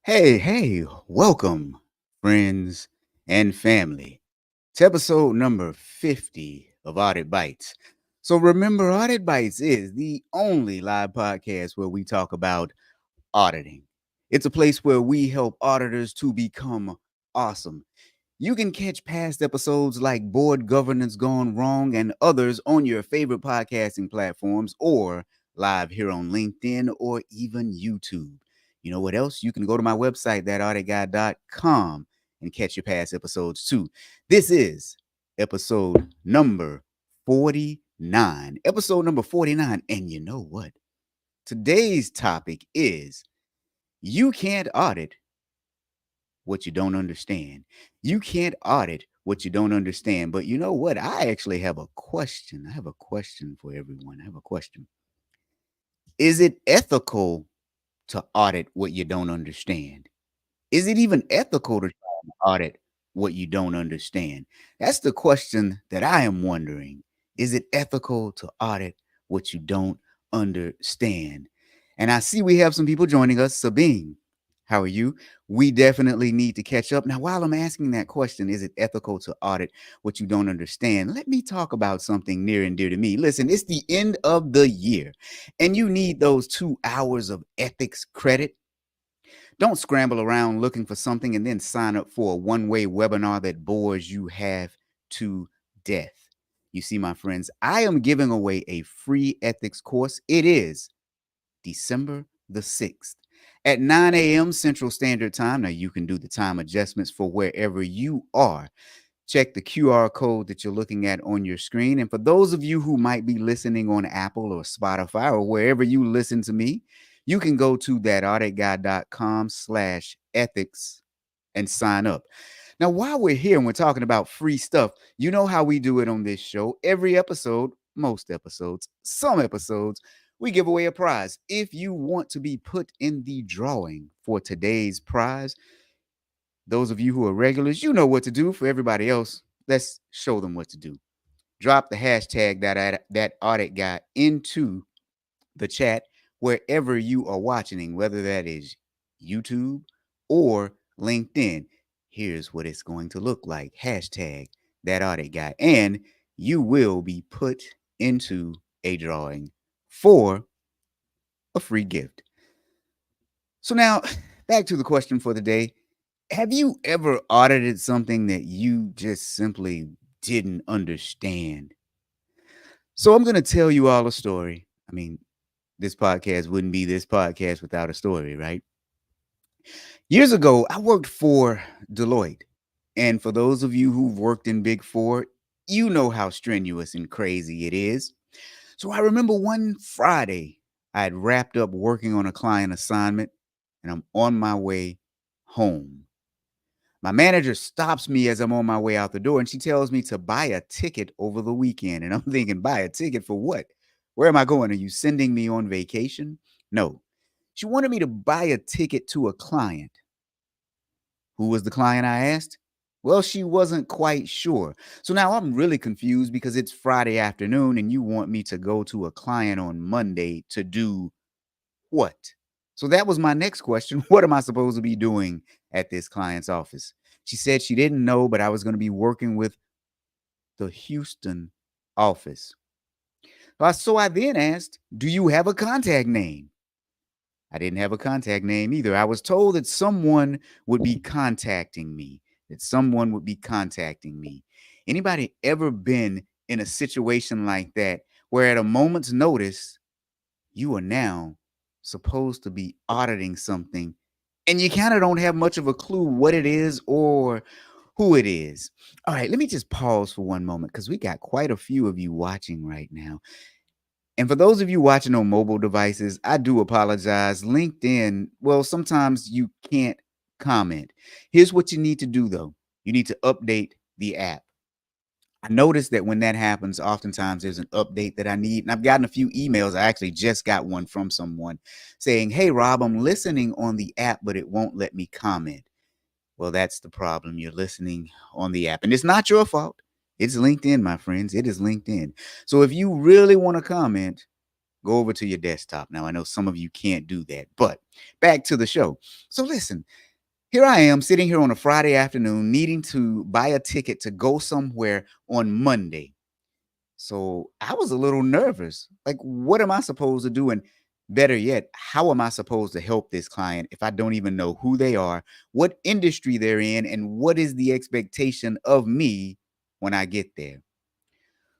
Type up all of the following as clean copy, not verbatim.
Hey, welcome, friends and family, to episode number 50 of Audit Bites. So, remember, Audit Bites is the only live podcast where we talk about auditing. It's a place where we help auditors to become awesome. You can catch past episodes like Board Governance Gone Wrong and others on your favorite podcasting platforms or live here on LinkedIn or even YouTube. You know what else? You can go to my website, thatauditguy.com, and catch your past episodes too. This is episode number 49. Episode number 49. And you know what? Today's topic is you can't audit what you don't understand. You can't audit what you don't understand. But you know what? I actually have a question. I have a question for everyone. I have a question. Is it ethical to audit what you don't understand? Is it even ethical to try and audit what you don't understand? That's the question that I am wondering. Is it ethical to audit what you don't understand? And I see we have some people joining us. Sabine, how are you? We definitely need to catch up. Now, while I'm asking that question, is it ethical to audit what you don't understand? Let me talk about something near and dear to me. Listen, it's the end of the year, and you need those 2 hours of ethics credit. Don't scramble around looking for something and then sign up for a one-way webinar that bores you half to death. You see, my friends, I am giving away a free ethics course. It is December the 6th at 9 a.m. Central Standard Time. Now, you can do the time adjustments for wherever you are. Check the QR code that you're looking at on your screen. And for those of you who might be listening on Apple or Spotify or wherever you listen to me, you can go to thatauditguy.com/ethics and sign up. Now, while we're here and we're talking about free stuff, you know how we do it on this show. Every episode, most episodes, some episodes, we give away a prize. If you want to be put in the drawing for today's prize, those of you who are regulars, you know what to do. For everybody else, let's show them what to do. Drop the hashtag that audit guy into the chat wherever you are watching, whether that is YouTube or LinkedIn. Here's what it's going to look like. Hashtag that audit guy. And you will be put into a drawing for a free gift. So now back to the question for the day. Have you ever audited something that you just simply didn't understand? So I'm going to tell you all a story. I mean, this podcast wouldn't be this podcast without a story, right? Years ago, I worked for Deloitte. And for those of you who've worked in Big Four, you know how strenuous and crazy it is. So I remember one Friday, I had wrapped up working on a client assignment and I'm on my way home. My manager stops me as I'm on my way out the door and she tells me to buy a ticket over the weekend. And I'm thinking, buy a ticket for what? Where am I going? Are you sending me on vacation? No. She wanted me to buy a ticket to a client. Who was the client, I asked? Well, she wasn't quite sure. So now I'm really confused because it's Friday afternoon and you want me to go to a client on Monday to do what? So that was my next question. What am I supposed to be doing at this client's office? She said she didn't know, but I was going to be working with the Houston office. So I then asked, do you have a contact name? I didn't have a contact name either. I was told that someone would be contacting me, Anybody ever been in a situation like that where at a moment's notice, you are now supposed to be auditing something and you kind of don't have much of a clue what it is or who it is? All right, let me just pause for one moment because we got quite a few of you watching right now. And for those of you watching on mobile devices, I do apologize. LinkedIn, well, sometimes you can't comment. Here's what you need to do, though. You need to update the app. I noticed that when that happens, oftentimes there's an update that I need. And I've gotten a few emails. I actually just got one from someone saying, hey, Rob, I'm listening on the app, but it won't let me comment. Well, that's the problem. You're listening on the app. And it's not your fault. It's LinkedIn, my friends. It is LinkedIn. So if you really want to comment, Go over to your desktop. Now, I know some of you can't do that, but back to the show. So, listen, here I am sitting here on a Friday afternoon needing to buy a ticket to go somewhere on Monday. So I was a little nervous. Like, what am I supposed to do? And better yet, how am I supposed to help this client if I don't even know who they are, what industry they're in, and what is the expectation of me when I get there?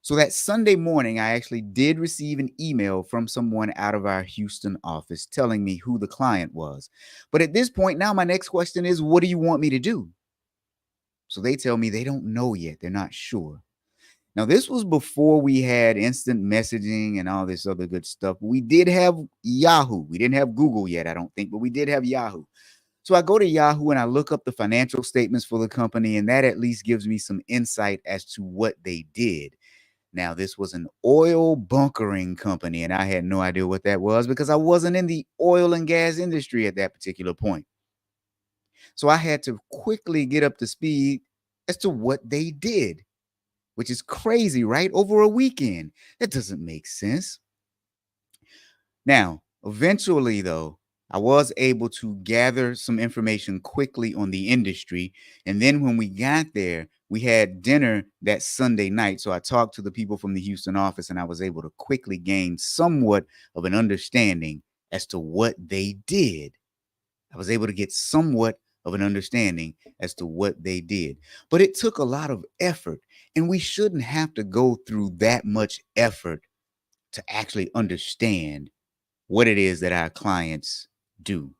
So that Sunday morning, I actually did receive an email from someone out of our Houston office telling me who the client was. But at this point, now my next question is, what do you want me to do? So they tell me they don't know yet. They're not sure. Now, this was before we had instant messaging and all this other good stuff. We did have Yahoo. We didn't have Google yet, I don't think, but we did have Yahoo. So I go to Yahoo and I look up the financial statements for the company, and that at least gives me some insight as to what they did. Now, this was an oil bunkering company, and I had no idea what that was because I wasn't in the oil and gas industry at that particular point. So I had to quickly get up to speed as to what they did, which is crazy, right? Over a weekend. That doesn't make sense. Now, eventually, though, I was able to gather some information quickly on the industry. And then when we got there, we had dinner that Sunday night. So I talked to the people from the Houston office and I was able to quickly gain somewhat of an understanding as to what they did. I was able to get somewhat of an understanding as to what they did. But it took a lot of effort, and we shouldn't have to go through that much effort to actually understand what it is that our clients do.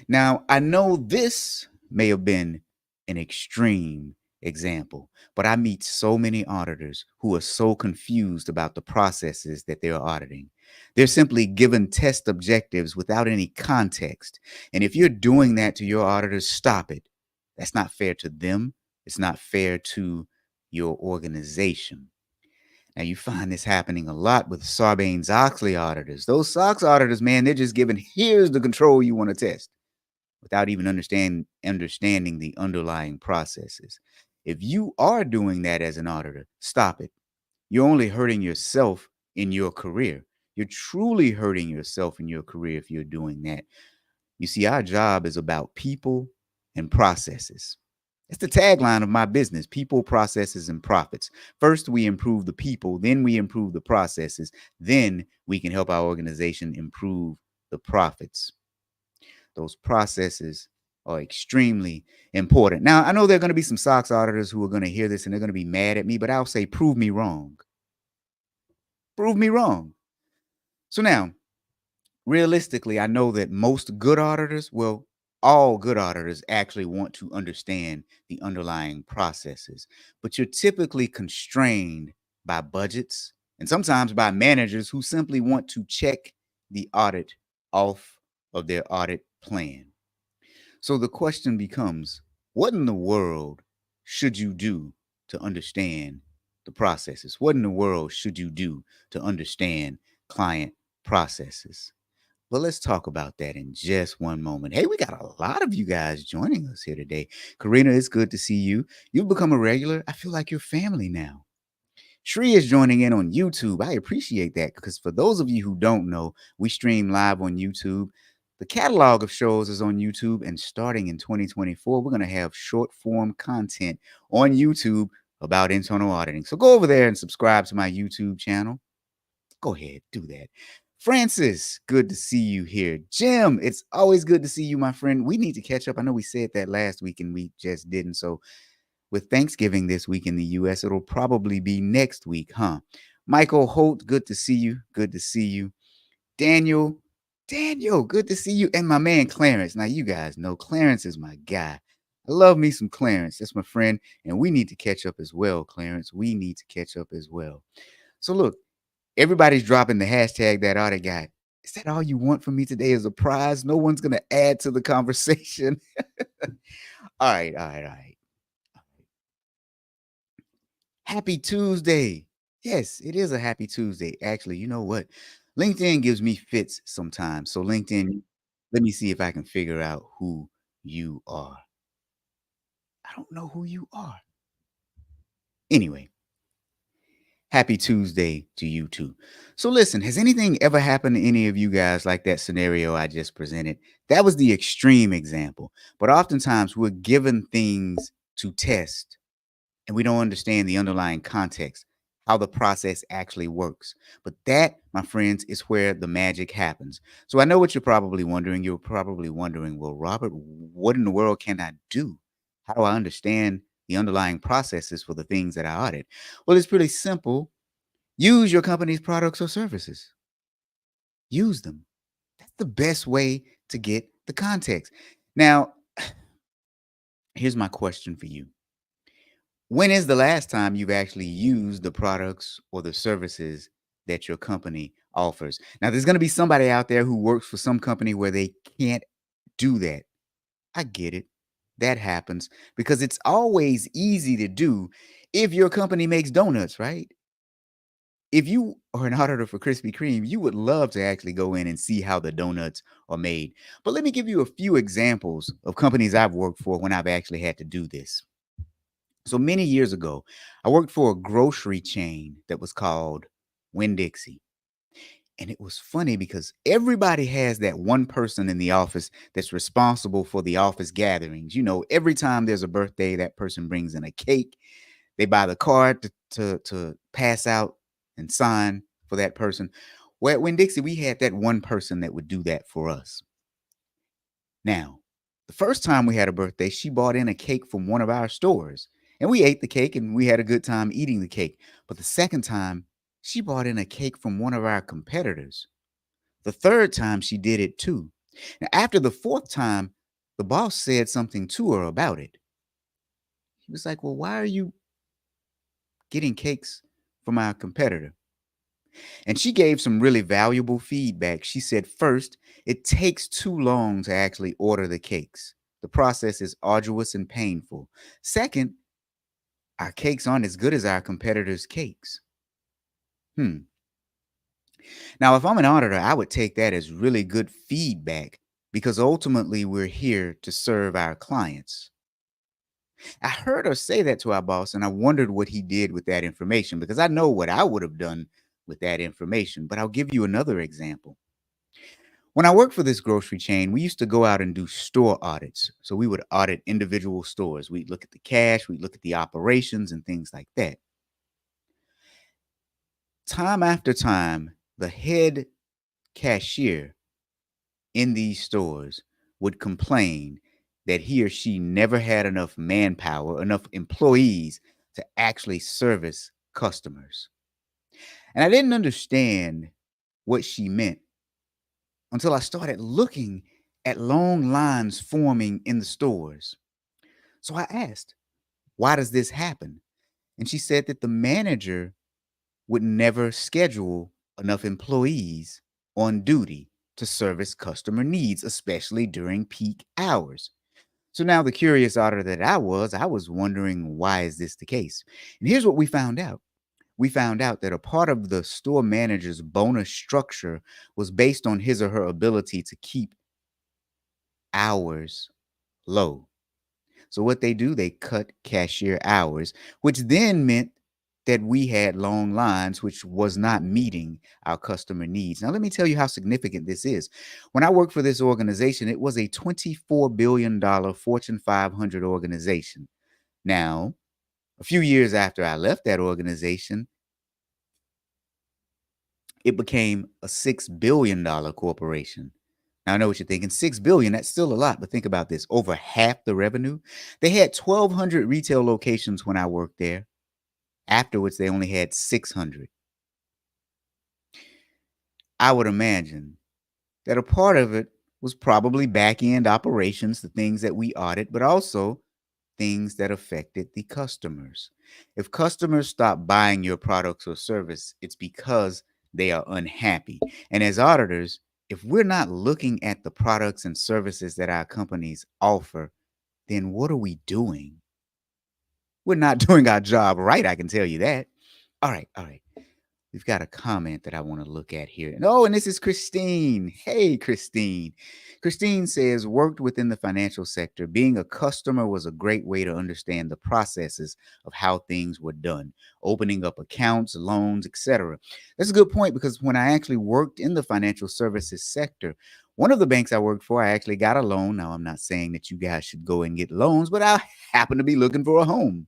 Now, I know this may have been an extreme example, but I meet so many auditors who are so confused about the processes that they're auditing. They're simply given test objectives without any context. And if you're doing that to your auditors, stop it. That's not fair to them. It's not fair to your organization. Now, you find this happening a lot with Sarbanes-Oxley auditors. Those SOX auditors, man, they're just given, here's the control you want to test without even understanding the underlying processes. If you are doing that as an auditor, stop it. You're only hurting yourself in your career. You're truly hurting yourself in your career if you're doing that. You see, our job is about people and processes. It's the tagline of my business: people, processes, and profits. First, we improve the people, then we improve the processes, then we can help our organization improve the profits. Those processes are extremely important. Now, I know there are going to be some SOX auditors who are going to hear this and they're going to be mad at me, but I'll say, prove me wrong. Prove me wrong. So now, realistically, I know that most good auditors, well, all good auditors actually want to understand the underlying processes, but you're typically constrained by budgets and sometimes by managers who simply want to check the audit off of their audit plan. So the question becomes, what in the world should you do to understand the processes? What in the world should you do to understand client processes? Well, let's talk about that in just one moment. Hey, we got a lot of you guys joining us here today. Karina, it's good to see you. You've become a regular. I feel like you're family now. Shree is joining in on YouTube. I appreciate that because for those of you who don't know, we stream live on YouTube. The catalog of shows is on YouTube, and starting in 2024, we're going to have short form content on YouTube about internal auditing. So go over there and subscribe to my YouTube channel. Go ahead, do that. Francis, good to see you here. Jim, it's always good to see you, my friend. We need to catch up. I know we said that last week and we just didn't. So with Thanksgiving this week in the US, it'll probably be next week, huh? Michael Holt, good to see you. Good to see you. Daniel, good to see you. And my man Clarence. Now, you guys know Clarence is my guy. I love me some Clarence. That's my friend. And we need to catch up as well, Clarence. We need to catch up as well. So, look, everybody's dropping the hashtag that audit guy. Is that all you want from me today as a prize? No one's going to add to the conversation. All right. Happy Tuesday. Yes, it is a happy Tuesday. Actually, you know what? LinkedIn gives me fits sometimes. So, LinkedIn, let me see if I can figure out who you are. I don't know who you are. Anyway, Happy Tuesday to you too. So, listen, has anything ever happened to any of you guys like that scenario I just presented? That was the extreme example. But oftentimes we're given things to test and we don't understand the underlying context, how the process actually works. But that, my friends, is where the magic happens. So, I know what you're probably wondering. You're probably wondering, well, Robert, what in the world can I do? How do I understand the underlying processes for the things that I audit? Well, it's pretty simple. Use your company's products or services. Use them. That's the best way to get the context. Now, here's my question for you. When is the last time you've actually used the products or the services that your company offers? Now, there's going to be somebody out there who works for some company where they can't do that. I get it. That happens because it's always easy to do if your company makes donuts, right? If you are an auditor for Krispy Kreme, you would love to actually go in and see how the donuts are made. But let me give you a few examples of companies I've worked for when I've actually had to do this. So many years ago, I worked for a grocery chain that was called Winn-Dixie. And it was funny because everybody has that one person in the office that's responsible for the office gatherings. You know, every time there's a birthday, that person brings in a cake. They buy the card to pass out and sign for that person. Well, at Winn-Dixie, we had that one person that would do that for us. Now, the first time we had a birthday, she bought in a cake from one of our stores. And we ate the cake and we had a good time eating the cake. But the second time, she bought in a cake from one of our competitors. The third time, she did it too. Now, after the fourth time, the boss said something to her about it. He was like, well, why are you getting cakes from our competitor? And she gave some really valuable feedback. She said, first, it takes too long to actually order the cakes. The process is arduous and painful. Second, our cakes aren't as good as our competitors' cakes. Now, if I'm an auditor, I would take that as really good feedback because ultimately we're here to serve our clients. I heard her say that to our boss, and I wondered what he did with that information because I know what I would have done with that information. But I'll give you another example. When I worked for this grocery chain, we used to go out and do store audits. So we would audit individual stores. We'd look at the cash, we'd look at the operations and things like that. Time after time, the head cashier in these stores would complain that he or she never had enough manpower, enough employees to actually service customers. And I didn't understand what she meant until I started looking at long lines forming in the stores. So I asked, why does this happen? And she said that the manager would never schedule enough employees on duty to service customer needs, especially during peak hours. So now the curious auditor that I was wondering, why is this the case? And here's what we found out. We found out that a part of the store manager's bonus structure was based on his or her ability to keep hours low. So what they do, they cut cashier hours, which then meant that we had long lines, which was not meeting our customer needs. Now, let me tell you how significant this is. When I worked for this organization, it was a $24 billion Fortune 500 organization. Now, a few years after I left that organization, it became a $6 billion corporation. Now, I know what you're thinking. 6 billion, that's still a lot, but think about this. Over half the revenue. They had 1,200 retail locations when I worked there. Afterwards, they only had 600. I would imagine that a part of it was probably back end operations, the things that we audit, but also things that affected the customers. If customers stop buying your products or service, it's because they are unhappy. And as auditors, if we're not looking at the products and services that our companies offer, then what are we doing? We're not doing our job right, I can tell you that. All right, all right. We've got a comment that I want to look at here. And this is Christine. Hey, Christine. Christine says, worked within the financial sector. Being a customer was a great way to understand the processes of how things were done, opening up accounts, loans, etc. That's a good point because when I actually worked in the financial services sector, one of the banks I worked for, I actually got a loan. Now, I'm not saying that you guys should go and get loans, but I happen to be looking for a home.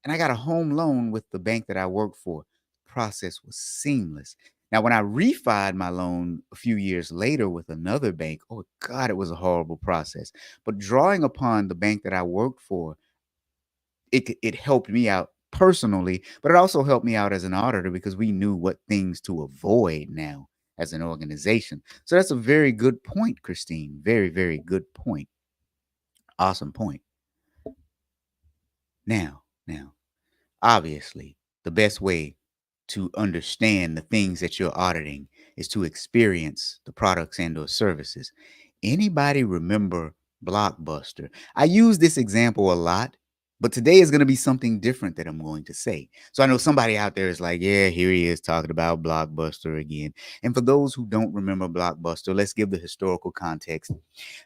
And I got a home loan with the bank that I worked for. Process was seamless. Now, when I refied my loan a few years later with another bank, oh God, it was a horrible process. But drawing upon the bank that I worked for, it helped me out personally, but it also helped me out as an auditor because we knew what things to avoid now as an organization. So that's a very good point, Christine. Very, very good point. Awesome point. Now, obviously, the best way to understand the things that you're auditing is to experience the products and or services. Anybody remember Blockbuster? I use this example a lot, but today is going to be something different that I'm going to say. So I know somebody out there is like, yeah, here he is talking about Blockbuster again. And for those who don't remember Blockbuster, let's give the historical context.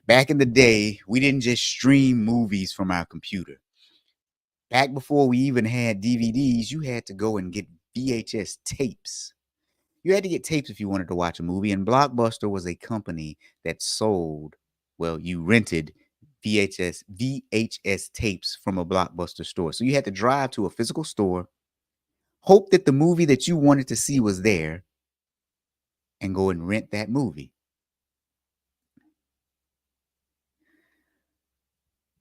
Back in the day, we didn't just stream movies from our computer. Back before we even had DVDs, you had to go and get VHS tapes. You had to get tapes if you wanted to watch a movie, and Blockbuster was a company that sold, well, you rented VHS tapes from a Blockbuster store. So you had to drive to a physical store, hope that the movie that you wanted to see was there, and go and rent that movie.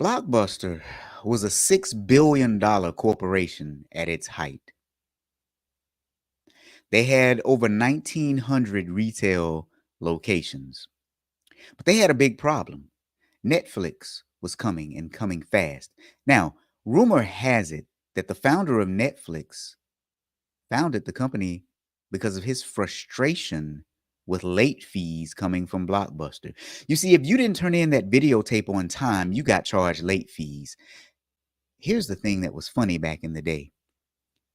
Blockbuster was a $6 billion corporation at its height. They had over 1,900 retail locations, but they had a big problem. Netflix was coming and coming fast. Now, rumor has it that the founder of Netflix founded the company because of his frustration with late fees coming from Blockbuster. You see, if you didn't turn in that videotape on time, you got charged late fees. Here's the thing that was funny back in the day.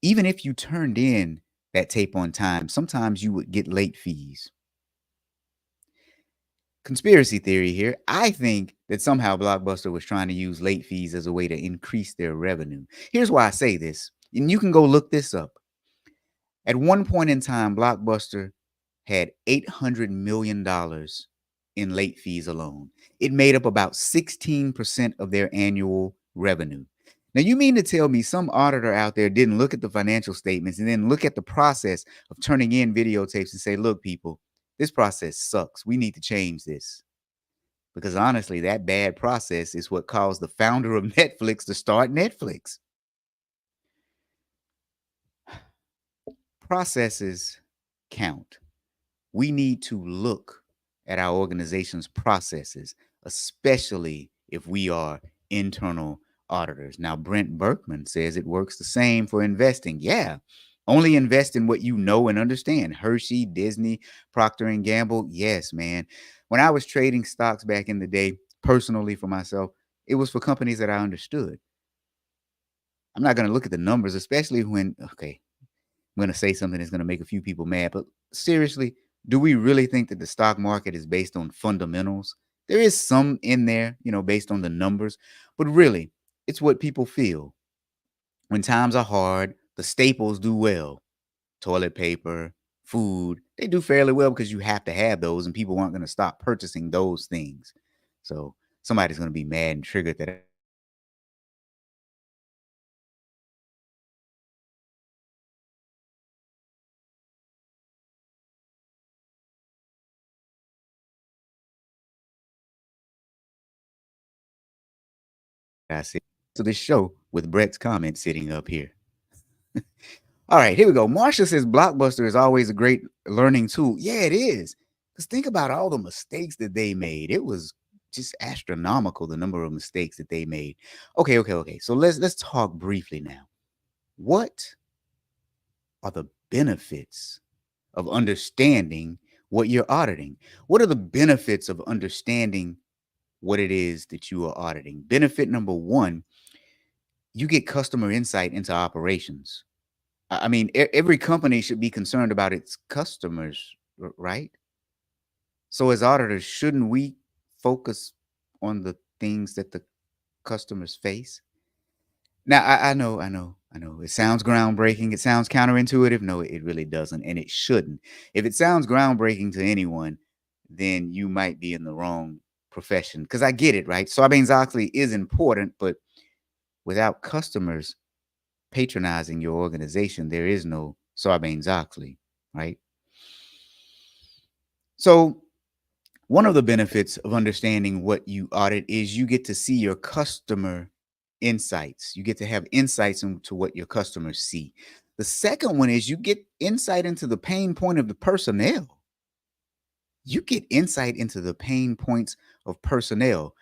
Even if you turned in that tape on time, sometimes you would get late fees. Conspiracy theory here. I think that somehow Blockbuster was trying to use late fees as a way to increase their revenue. Here's why I say this, and you can go look this up. At one point in time, Blockbuster had $800 million in late fees alone. It made up about 16% of their annual revenue. Now, you mean to tell me some auditor out there didn't look at the financial statements and then look at the process of turning in videotapes and say, look, people, this process sucks. We need to change this. Because honestly, that bad process is what caused the founder of Netflix to start Netflix. Processes count. We need to look at our organization's processes, especially if we are internal auditors. Now, Brent Berkman says it works the same for investing. Yeah, only invest in what you know and understand. Hershey, Disney, Procter and Gamble. Yes, man. When I was trading stocks back in the day, personally for myself, it was for companies that I understood. I'm not going to look at the numbers, especially when, okay, I'm going to say something that's going to make a few people mad, but seriously, do we really think that the stock market is based on fundamentals? There is some in there, based on the numbers, but really, it's what people feel. When times are hard, the staples do well. Toilet paper, food, they do fairly well because you have to have those, and people aren't going to stop purchasing those things. So somebody's going to be mad and triggered that I said. So this show with Brett's comment sitting up here. All right, here we go. Marsha says Blockbuster is always a great learning tool. Yeah, it is. Because think about all the mistakes that they made. It was just astronomical, the number of mistakes that they made. Okay. So let's talk briefly now. What are the benefits of understanding what you're auditing? What are the benefits of understanding what it is that you are auditing? Benefit number one, you get customer insight into operations. I mean, every company should be concerned about its customers, right? So as auditors, shouldn't we focus on the things that the customers face? Now, I know. It sounds groundbreaking. It sounds counterintuitive. No, it really doesn't, and it shouldn't. If it sounds groundbreaking to anyone, then you might be in the wrong profession. Because I get it, right? Sarbanes-Oxley is important, but without customers patronizing your organization, there is no Sarbanes-Oxley, right? So one of the benefits of understanding what you audit is you get to see your customer insights. You get to have insights into what your customers see. The second one is you get insight into the pain point of the personnel. You get insight into the pain points of personnel.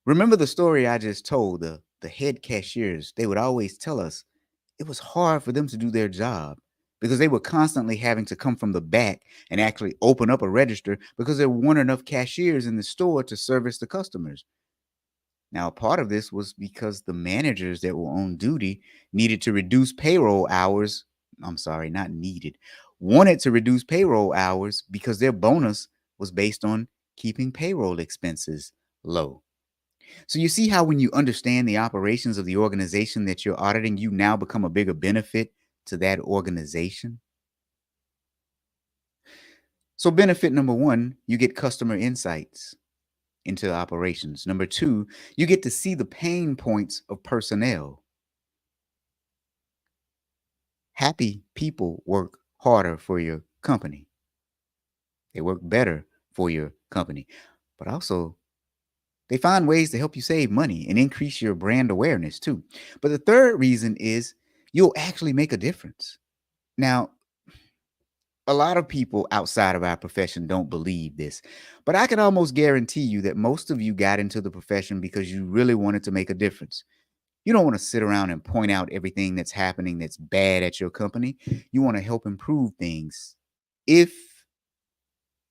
Remember the story I just told, the head cashiers, they would always tell us it was hard for them to do their job because they were constantly having to come from the back and actually open up a register because there weren't enough cashiers in the store to service the customers. Now, part of this was because the managers that were on duty needed to reduce payroll hours. I'm sorry, not needed, wanted to reduce payroll hours because their bonus was based on keeping payroll expenses low. So you see how when you understand the operations of the organization that you're auditing, you now become a bigger benefit to that organization. So benefit number one, you get customer insights into operations. Number two, you get to see the pain points of personnel. Happy people work harder for your company. They work better for your company. But also, they find ways to help you save money and increase your brand awareness too. But the third reason is you'll actually make a difference. Now, a lot of people outside of our profession don't believe this, but I can almost guarantee you that most of you got into the profession because you really wanted to make a difference. You don't want to sit around and point out everything that's happening that's bad at your company. You want to help improve things. If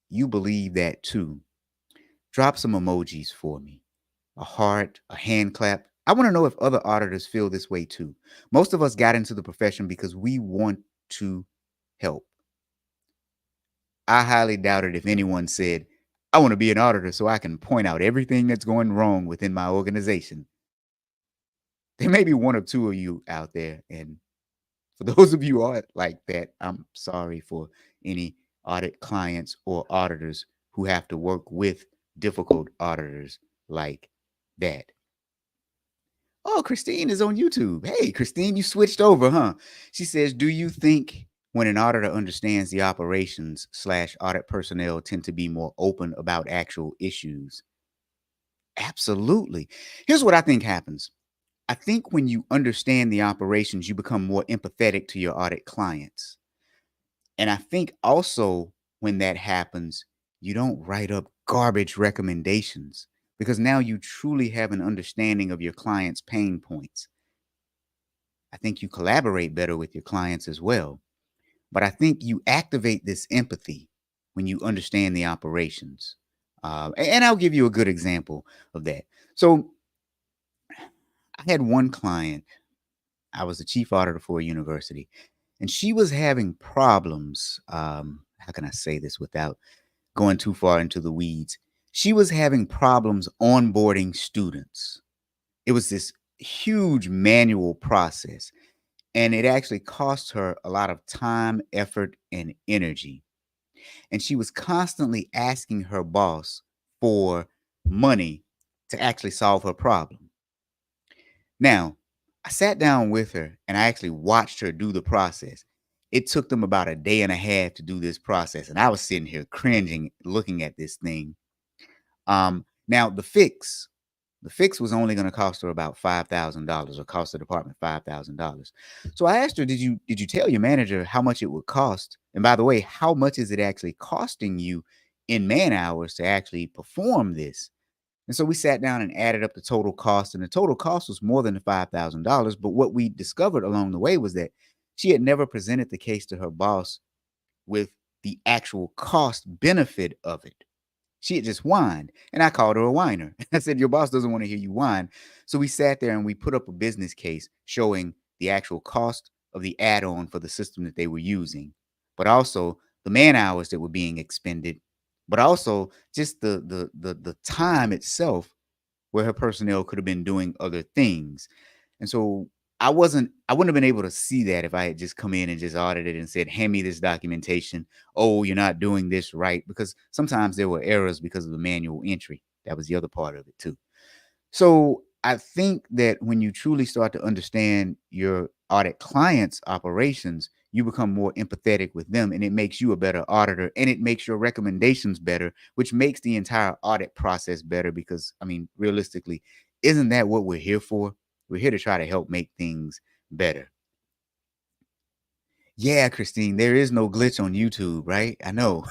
you believe that too, drop some emojis for me, a heart, a hand clap. I want to know if other auditors feel this way too. Most of us got into the profession because we want to help. I highly doubt it if anyone said, I want to be an auditor so I can point out everything that's going wrong within my organization. There may be one or two of you out there. And for those of you who are like that, I'm sorry for any audit clients or auditors who have to work with difficult auditors like that. Oh, Christine is on YouTube. Hey, Christine, you switched over, huh? She says, do you think when an auditor understands the operations slash audit personnel tend to be more open about actual issues? Absolutely. Here's what I think happens. I think when you understand the operations, you become more empathetic to your audit clients. And I think also when that happens, you don't write up garbage recommendations because now you truly have an understanding of your client's pain points. I think you collaborate better with your clients as well. But I think you activate this empathy when you understand the operations. And I'll give you a good example of that. So I had one client, I was the chief auditor for a university, and she was having problems. How can I say this without going too far into the weeds? She was having problems onboarding students. It was this huge manual process. And it actually cost her a lot of time, effort, and energy. And she was constantly asking her boss for money to actually solve her problem. Now, I sat down with her and I actually watched her do the process. It took them about a day and a half to do this process. And I was sitting here cringing, looking at this thing. Now, the fix was only going to cost her about $5,000 or cost the department $5,000. So I asked her, did you tell your manager how much it would cost? And by the way, how much is it actually costing you in man hours to actually perform this? And so we sat down and added up the total cost, and the total cost was more than the $5,000. But what we discovered along the way was that she had never presented the case to her boss with the actual cost benefit of it. She had just whined, and I called her a whiner. I said, your boss doesn't want to hear you whine. So we sat there and we put up a business case showing the actual cost of the add-on for the system that they were using, but also the man hours that were being expended, but also just the time itself where her personnel could have been doing other things. And so I wouldn't have been able to see that if I had just come in and just audited and said, hand me this documentation. Oh, you're not doing this right. Because sometimes there were errors because of the manual entry. That was the other part of it too. So I think that when you truly start to understand your audit clients' operations, you become more empathetic with them, and it makes you a better auditor, and it makes your recommendations better, which makes the entire audit process better. Because, I mean, realistically, isn't that what we're here for? We're here to try to help make things better. Yeah, Christine, there is no glitch on YouTube, right? I know.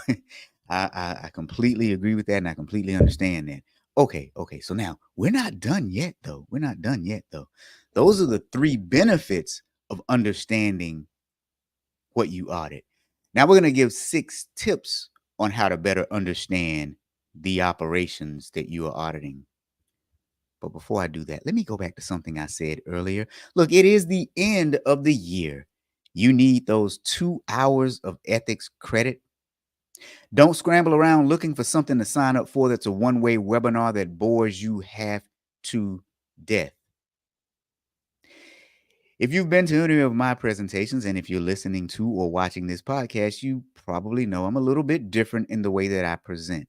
I completely agree with that, and I completely understand that. Okay. So now we're not done yet, though. We're not done yet, though. Those are the three benefits of understanding what you audit. Now we're going to give 6 tips on how to better understand the operations that you are auditing. But before I do that, let me go back to something I said earlier. Look, it is the end of the year. You need those 2 hours of ethics credit. Don't scramble around looking for something to sign up for that's a one-way webinar that bores you half to death. If you've been to any of my presentations, and if you're listening to or watching this podcast, you probably know I'm a little bit different in the way that I present.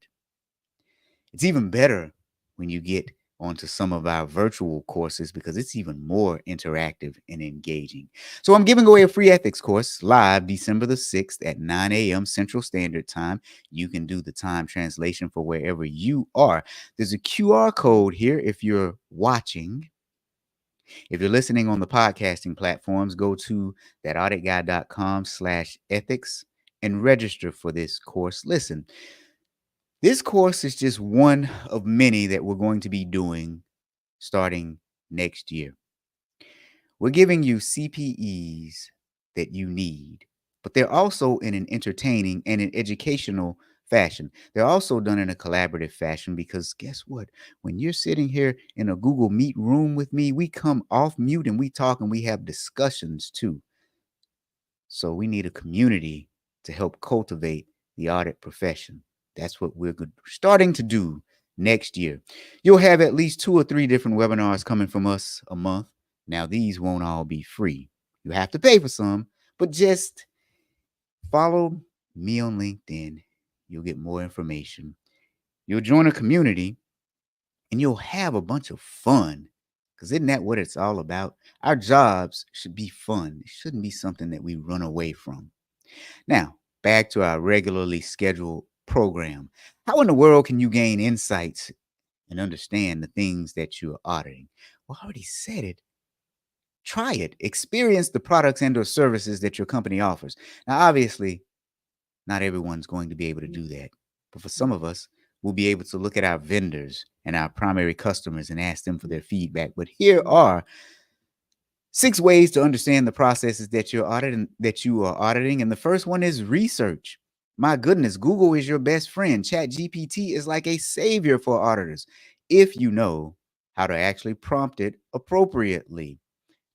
It's even better when you get onto some of our virtual courses because it's even more interactive and engaging. So I'm giving away a free ethics course live December the 6th at 9 a.m. Central Standard Time. You can do the time translation for wherever you are. There's a QR code here if you're watching. If you're listening on the podcasting platforms, go to thatauditguy.com/ethics and register for this course. Listen, this course is just one of many that we're going to be doing starting next year. We're giving you CPEs that you need, but they're also in an entertaining and an educational fashion. They're also done in a collaborative fashion because guess what? When you're sitting here in a Google Meet room with me, we come off mute and we talk and we have discussions too. So we need a community to help cultivate the audit profession. That's what we're starting to do next year. You'll have at least 2 or 3 different webinars coming from us a month. Now, these won't all be free. You have to pay for some, but just follow me on LinkedIn. You'll get more information. You'll join a community and you'll have a bunch of fun. Because isn't that what it's all about? Our jobs should be fun. It shouldn't be something that we run away from. Now, back to our regularly scheduled program. How in the world can you gain insights and understand the things that you're auditing? Well, I already said it. Try it. Experience the products and or services that your company offers. Now, obviously, not everyone's going to be able to do that. But for some of us, we'll be able to look at our vendors and our primary customers and ask them for their feedback. But here are 6 ways to understand the processes that you are auditing. And the first one is research. My goodness, Google is your best friend. ChatGPT is like a savior for auditors if you know how to actually prompt it appropriately.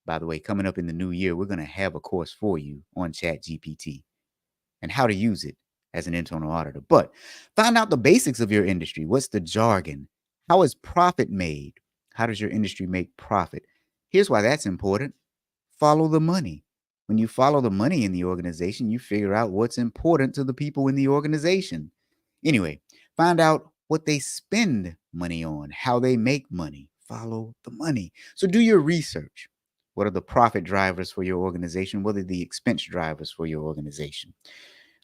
By the way, coming up in the new year, we're going to have a course for you on ChatGPT and how to use it as an internal auditor. But find out the basics of your industry. What's the jargon? How is profit made? How does your industry make profit? Here's why that's important. Follow the money. When you follow the money in the organization, you figure out what's important to the people in the organization. Anyway, find out what they spend money on, how they make money. Follow the money. So do your research. What are the profit drivers for your organization? What are the expense drivers for your organization?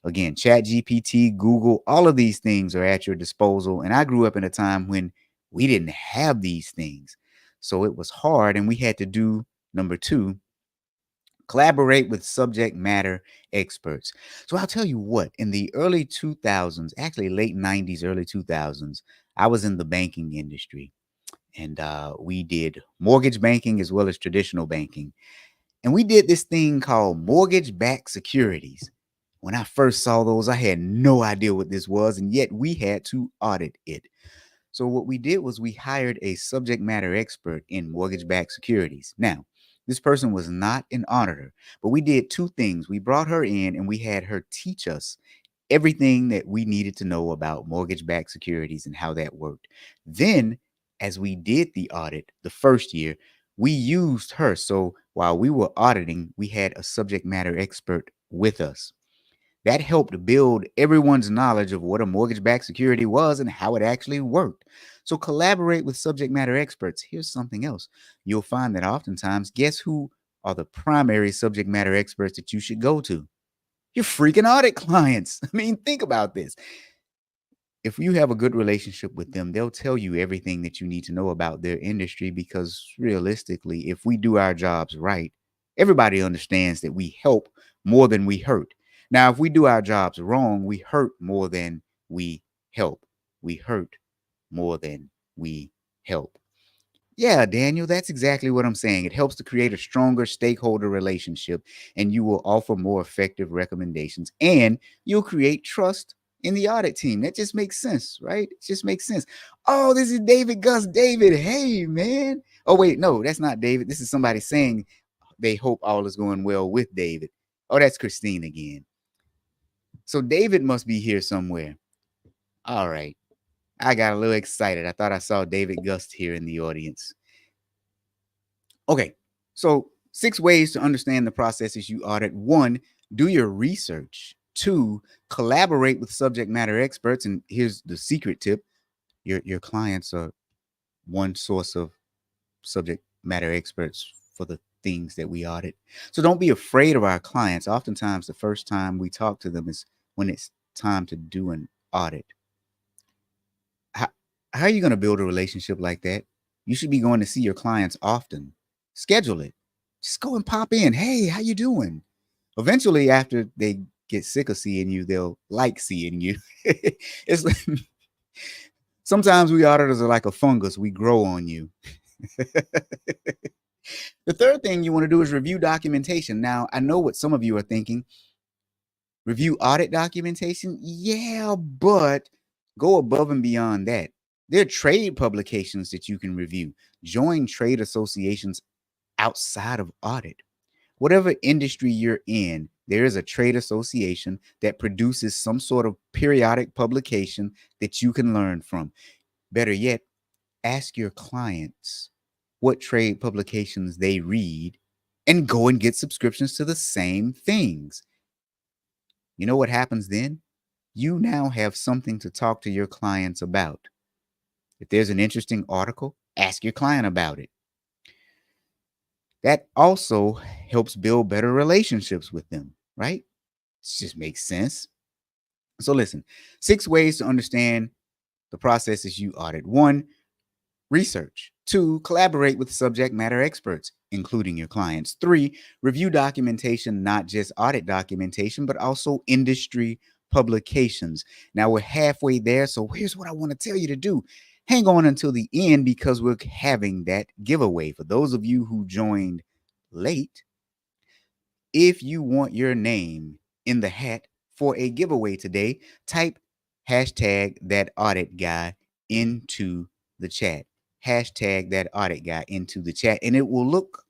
Again, ChatGPT, Google, all of these things are at your disposal. And I grew up in a time when we didn't have these things. So it was hard. And we had to do number 2, collaborate with subject matter experts. So I'll tell you what, in the early 2000s, actually late 90s, early 2000s, I was in the banking industry. And we did mortgage banking as well as traditional banking. And we did this thing called mortgage-backed securities. When I first saw those, I had no idea what this was, and yet we had to audit it. So what we did was we hired a subject matter expert in mortgage-backed securities. Now, This person was not an auditor, but we did two things. We brought her in and we had her teach us everything that we needed to know about mortgage-backed securities and how that worked. Then, as we did the audit the first year, we used her. So while we were auditing, we had a subject matter expert with us. That helped build everyone's knowledge of what a mortgage-backed security was and how it actually worked. So collaborate with subject matter experts. Here's something else. You'll find that oftentimes, guess who are the primary subject matter experts that you should go to? Your freaking audit clients. I mean, think about this. If you have a good relationship with them, they'll tell you everything that you need to know about their industry, because realistically, if we do our jobs right, everybody understands that we help more than we hurt. Now, if we do our jobs wrong, we hurt more than we help. We hurt more than we help. Yeah, Daniel, that's exactly what I'm saying. It helps to create a stronger stakeholder relationship, and you will offer more effective recommendations, and you'll create trust in the audit team. That just makes sense, right? It just makes sense. Oh, this is David Gus. David, hey, man. Oh, wait, no, that's not David. This is somebody saying they hope all is going well with David. Oh, that's Christine again. So David must be here somewhere. All right. I got a little excited. I thought I saw David Gust here in the audience. Okay, so 6 ways to understand the processes you audit. 1, do your research. 2, collaborate with subject matter experts. And here's the secret tip. Your clients are one source of subject matter experts for the things that we audit. So don't be afraid of our clients. Oftentimes, the first time we talk to them is when it's time to do an audit. How, how are you going to build a relationship like that? You should be going to see your clients often. Schedule it. Just go and pop in. Hey, how you doing? Eventually, after they get sick of seeing you, they'll like seeing you. It's like, sometimes we auditors are like a fungus. We grow on you. The third thing you want to do is review documentation. Now, I know what some of you are thinking. Review audit documentation? Yeah, but go above and beyond that. There are trade publications that you can review. Join trade associations outside of audit. Whatever industry you're in, there is a trade association that produces some sort of periodic publication that you can learn from. Better yet, ask your clients what trade publications they read and go and get subscriptions to the same things. You know what happens then? You now have something to talk to your clients about. If there's an interesting article, ask your client about it. That also helps build better relationships with them, right? It just makes sense. So listen, 6 ways to understand the processes you audit. 1, research. 2, collaborate with subject matter experts, including your clients. 3, review documentation, not just audit documentation, but also industry publications. Now we're halfway there, so here's what I want to tell you to do. Hang on until the end, because we're having that giveaway. For those of you who joined late, if you want your name in the hat for a giveaway today, type hashtag that audit guy into the chat. Hashtag that audit guy into the chat, and it will look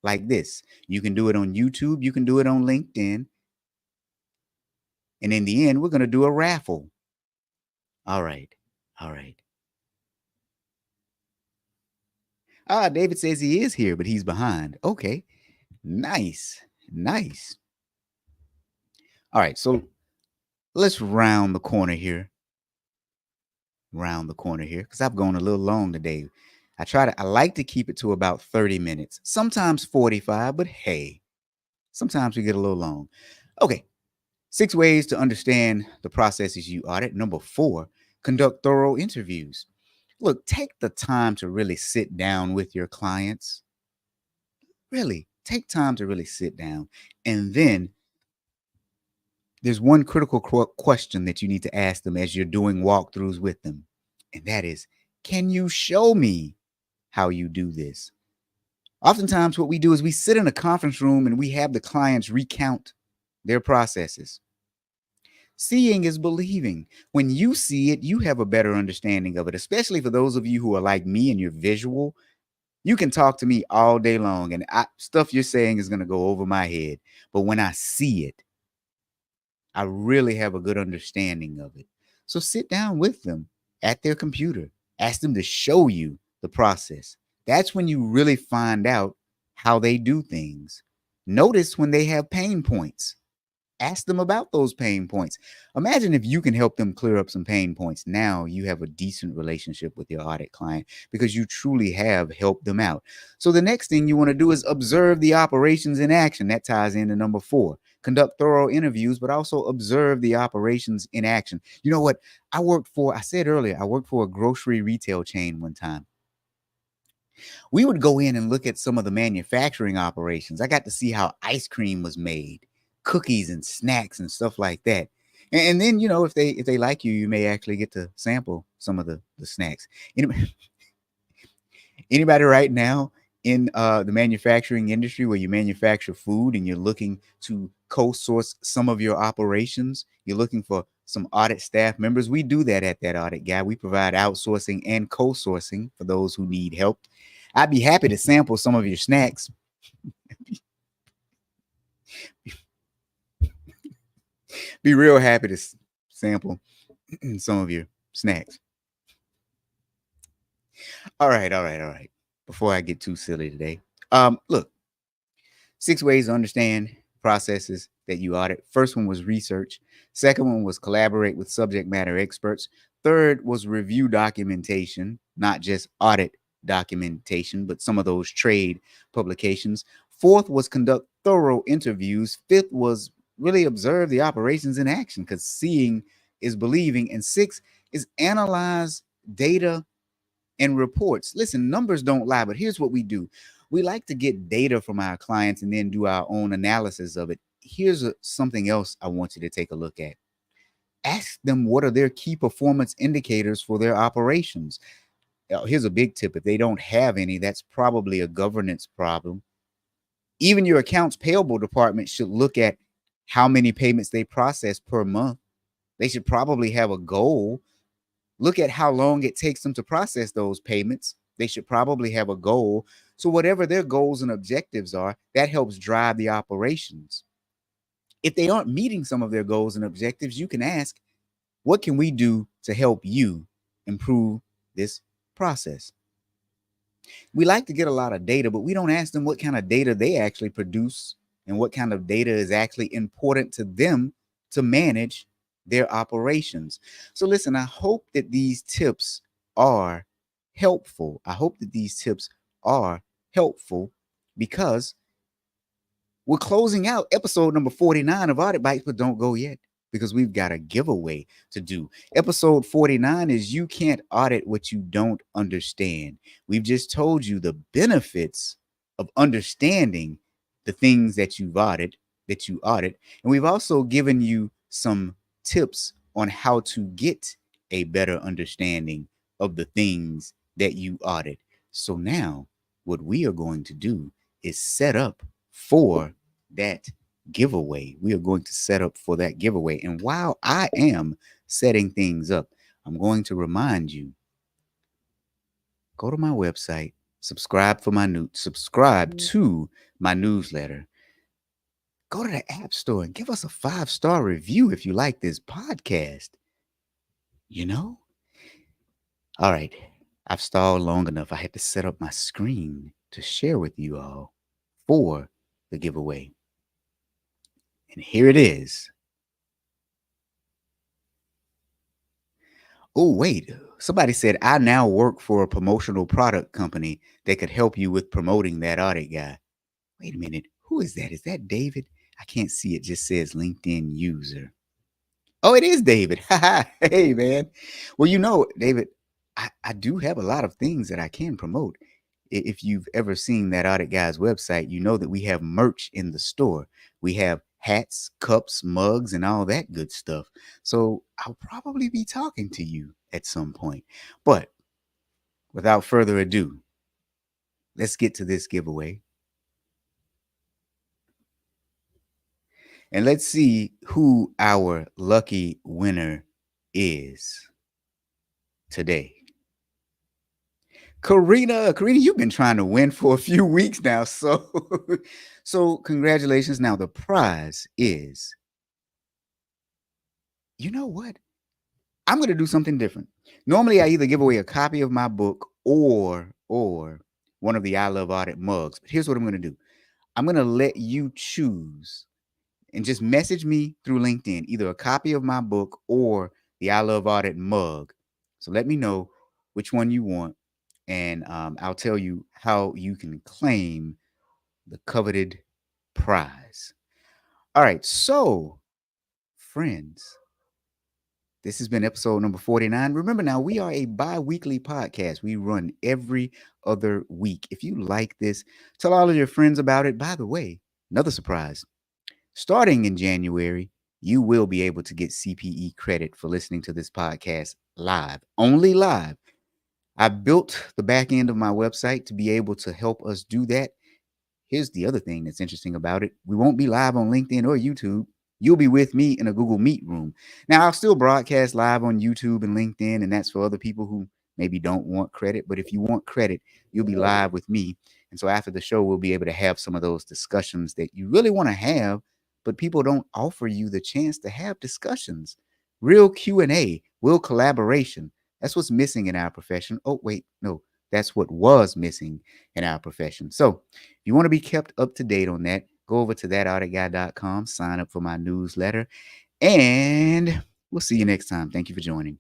like this. You can do it on YouTube, you can do it on LinkedIn, and in the end, we're going to do a raffle. All right. All right. David says he is here, but he's behind. Okay. Nice. Nice. All right. So let's round the corner here. Because I've gone a little long today. I like to keep it to about 30 minutes, sometimes 45, but hey, sometimes we get a little long. Okay. 6 ways to understand the processes you audit. Number 4, conduct thorough interviews. Look, take the time to really sit down with your clients. Really, take time to really sit down. And then there's one critical question that you need to ask them as you're doing walkthroughs with them. And that is, can you show me how you do this? Oftentimes, what we do is we sit in a conference room and we have the clients recount their processes. Seeing is believing. When you see it, you have a better understanding of it, especially for those of you who are like me and you're visual. You can talk to me all day long, and stuff you're saying is going to go over my head. But when I see it, I really have a good understanding of it. So sit down with them at their computer, ask them to show you the process. That's when you really find out how they do things. Notice when they have pain points. Ask them about those pain points. Imagine if you can help them clear up some pain points. Now you have a decent relationship with your audit client because you truly have helped them out. So the next thing you want to do is observe the operations in action. That ties into number 4. Conduct thorough interviews, but also observe the operations in action. You know what? I said earlier, I worked for a grocery retail chain one time. We would go in and look at some of the manufacturing operations. I got to see how ice cream was made, cookies and snacks and stuff like that. And then, if they like you, you may actually get to sample some of the snacks. Anybody right now in the manufacturing industry where you manufacture food and you're looking to co-source some of your operations, you're looking for some audit staff members. We do that at That Audit Guy. We provide outsourcing and co-sourcing for those who need help. I'd be happy to sample some of your snacks. Be real happy to sample some of your snacks. All right. Before I get too silly today, look, 6 ways to understand processes that you audit. First one was research. Second one was collaborate with subject matter experts. Third was review documentation, not just audit documentation, but some of those trade publications. Fourth was conduct thorough interviews. Fifth was really observe the operations in action because seeing is believing. And 6 is analyze data and reports. Listen, numbers don't lie, but here's what we do. We like to get data from our clients and then do our own analysis of it. Here's something else I want you to take a look at. Ask them what are their key performance indicators for their operations. Here's a big tip. If they don't have any, that's probably a governance problem. Even your accounts payable department should look at how many payments they process per month. They should probably have a goal. Look at how long it takes them to process those payments. They should probably have a goal. So whatever their goals and objectives are, that helps drive the operations. If they aren't meeting some of their goals and objectives, you can ask, what can we do to help you improve this process? We like to get a lot of data, but we don't ask them what kind of data they actually produce and what kind of data is actually important to them to manage their operations. So listen, I hope that these tips are helpful. Because we're closing out episode number 49 of Audit Bites, but don't go yet because we've got a giveaway to do. Episode 49 is You Can't Audit What You Don't Understand. We've just told you the benefits of understanding the things that you audit, and we've also given you some tips on how to get a better understanding of the things that you audit. So now what we are going to do is set up for that giveaway. We are going to set up for that giveaway. And while I am setting things up, I'm going to remind you, go to my website, subscribe to my newsletter. Go to the App Store and give us a 5-star review if you like this podcast. All right. I've stalled long enough. I had to set up my screen to share with you all for the giveaway. And here it is. Oh, wait. Somebody said, I now work for a promotional product company that could help you with promoting That Audit Guy. Wait a minute. Who is that? Is that David? I can't see. It just says LinkedIn user. Oh, it is David. Hey, man. Well, David, I do have a lot of things that I can promote. If you've ever seen That Audit Guy's website, you know that we have merch in the store. We have hats, cups, mugs, and all that good stuff. So I'll probably be talking to you at some point. But without further ado, let's get to this giveaway. And let's see who our lucky winner is today. Karina, you've been trying to win for a few weeks now. So, so congratulations. Now the prize is, you know what? I'm going to do something different. Normally, I either give away a copy of my book or one of the I Love Audit mugs. But here's what I'm going to do. I'm going to let you choose and just message me through LinkedIn, either a copy of my book or the I Love Audit mug. So let me know which one you want, and I'll tell you how you can claim the coveted prize. All right, so friends, this has been episode number 49. Remember now, we are a bi-weekly podcast. We run every other week. If you like this, tell all of your friends about it. By the way, another surprise. Starting in January, you will be able to get CPE credit for listening to this podcast live, only live. I built the back end of my website to be able to help us do that. Here's the other thing that's interesting about it. We won't be live on LinkedIn or YouTube. You'll be with me in a Google Meet room. Now, I'll still broadcast live on YouTube and LinkedIn, and that's for other people who maybe don't want credit. But if you want credit, you'll be live with me. And so after the show, we'll be able to have some of those discussions that you really want to have, but people don't offer you the chance to have discussions. Real Q&A, real collaboration. That's what's missing in our profession. Oh, wait, no, that's what was missing in our profession. So if you want to be kept up to date on that, go over to thatauditguy.com, sign up for my newsletter, and we'll see you next time. Thank you for joining.